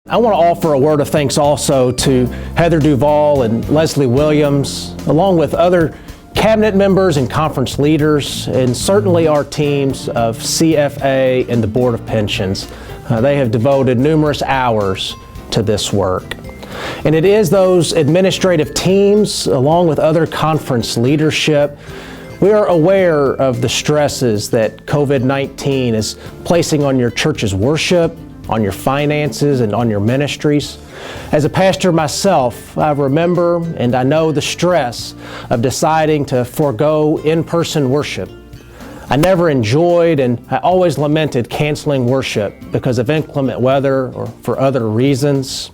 I want to offer a word of thanks also to Heather Duvall and Leslie Williams, along with other cabinet members and conference leaders, and certainly our teams of CFA and the Board of Pensions. They have devoted numerous hours to this work. And it is those administrative teams, along with other conference leadership, we are aware of the stresses that COVID-19 is placing on your church's worship, on your finances, and on your ministries. As a pastor myself, I remember and I know the stress of deciding to forego in-person worship. I never enjoyed and I always lamented canceling worship because of inclement weather or for other reasons.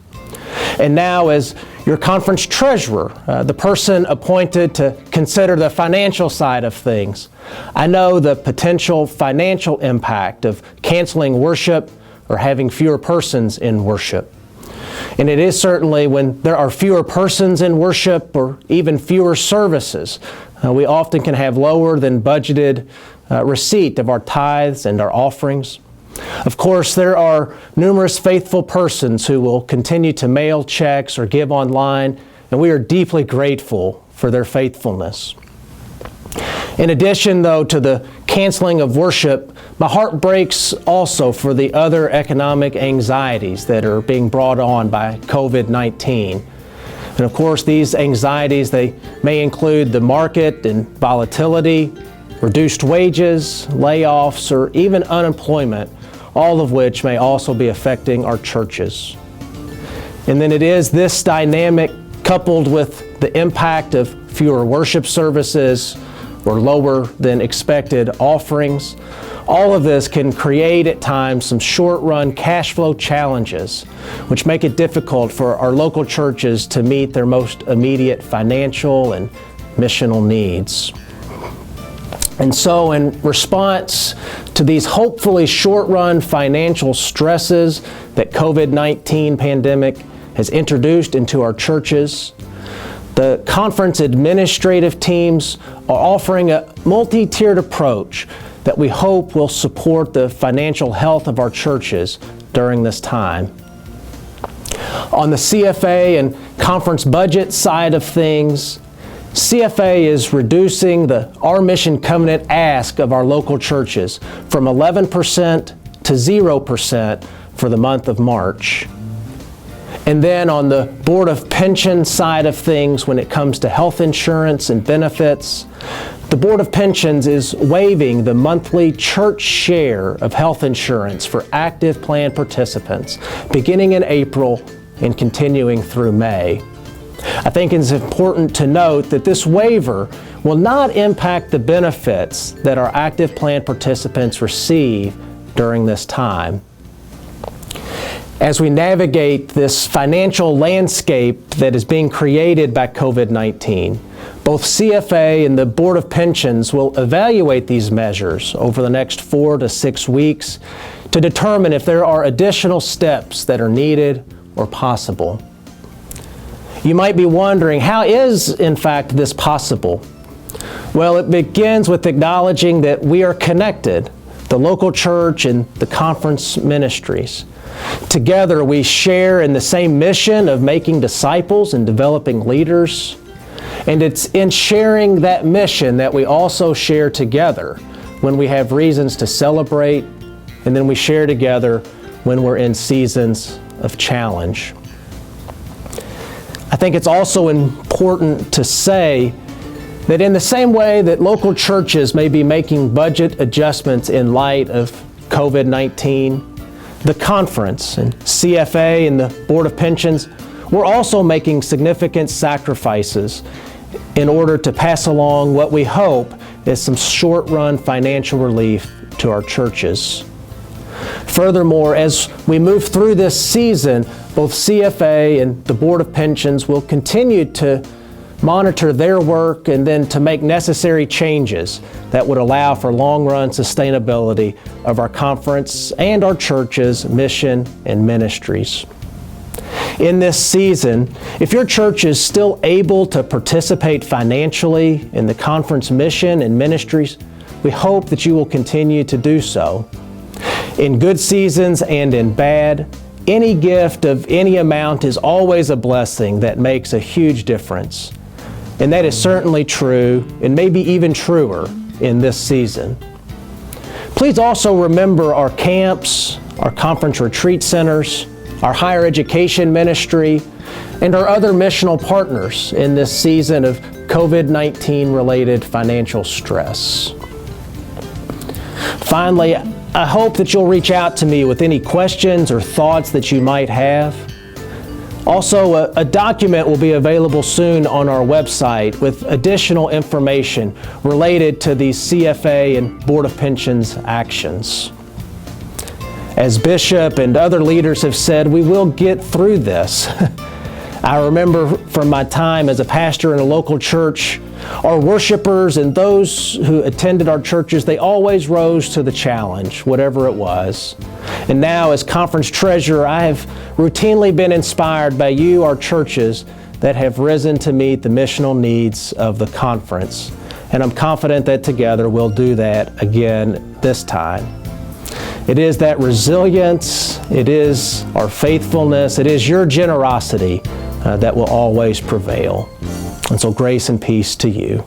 And now, as your conference treasurer, the person appointed to consider the financial side of things, I know the potential financial impact of canceling worship or having fewer persons in worship. And it is certainly when there are fewer persons in worship or even fewer services, we often can have lower than budgeted receipt of our tithes and our offerings. Of course, there are numerous faithful persons who will continue to mail checks or give online, and we are deeply grateful for their faithfulness. In addition, though, to the canceling of worship, my heart breaks also for the other economic anxieties that are being brought on by COVID-19. And of course, these anxieties, they may include the market and volatility, reduced wages, layoffs, or even unemployment, all of which may also be affecting our churches. And then it is this dynamic coupled with the impact of fewer worship services or lower than expected offerings. All of this can create at times some short-run cash flow challenges, which make it difficult for our local churches to meet their most immediate financial and missional needs. And so in response to these hopefully short-run financial stresses that COVID-19 pandemic has introduced into our churches, the conference administrative teams are offering a multi-tiered approach that we hope will support the financial health of our churches during this time. On the CFA and conference budget side of things, CFA is reducing the Our Mission Covenant ask of our local churches from 11% to 0% for the month of March. And then on the Board of Pensions side of things, when it comes to health insurance and benefits, the Board of Pensions is waiving the monthly church share of health insurance for active plan participants, beginning in April and continuing through May. I think it's important to note that this waiver will not impact the benefits that our active plan participants receive during this time. As we navigate this financial landscape that is being created by COVID-19, both CFA and the Board of Pensions will evaluate these measures over the next 4 to 6 weeks to determine if there are additional steps that are needed or possible. You might be wondering, how is, in fact, this possible? Well, it begins with acknowledging that we are connected, the local church and the conference ministries. Together, we share in the same mission of making disciples and developing leaders. And it's in sharing that mission that we also share together when we have reasons to celebrate, and then we share together when we're in seasons of challenge. I think it's also important to say that in the same way that local churches may be making budget adjustments in light of COVID-19, the conference and CFA and the Board of Pensions, we're also making significant sacrifices in order to pass along what we hope is some short-run financial relief to our churches. Furthermore, as we move through this season, both CFA and the Board of Pensions will continue to monitor their work and then to make necessary changes that would allow for long-run sustainability of our conference and our church's mission and ministries. In this season, if your church is still able to participate financially in the conference mission and ministries, we hope that you will continue to do so. In good seasons and in bad, any gift of any amount is always a blessing that makes a huge difference. And that is certainly true, and maybe even truer in this season. Please also remember our camps, our conference retreat centers, our higher education ministry, and our other missional partners in this season of COVID-19 related financial stress. Finally, I hope that you'll reach out to me with any questions or thoughts that you might have. Also, a document will be available soon on our website with additional information related to these CFA and Board of Pensions actions. As Bishop and other leaders have said, we will get through this. I remember from my time as a pastor in a local church, our worshipers and those who attended our churches, they always rose to the challenge, whatever it was. And now as conference treasurer, I have routinely been inspired by you, our churches, that have risen to meet the missional needs of the conference. And I'm confident that together we'll do that again this time. It is that resilience, it is our faithfulness, it is your generosity that will always prevail. And so grace and peace to you.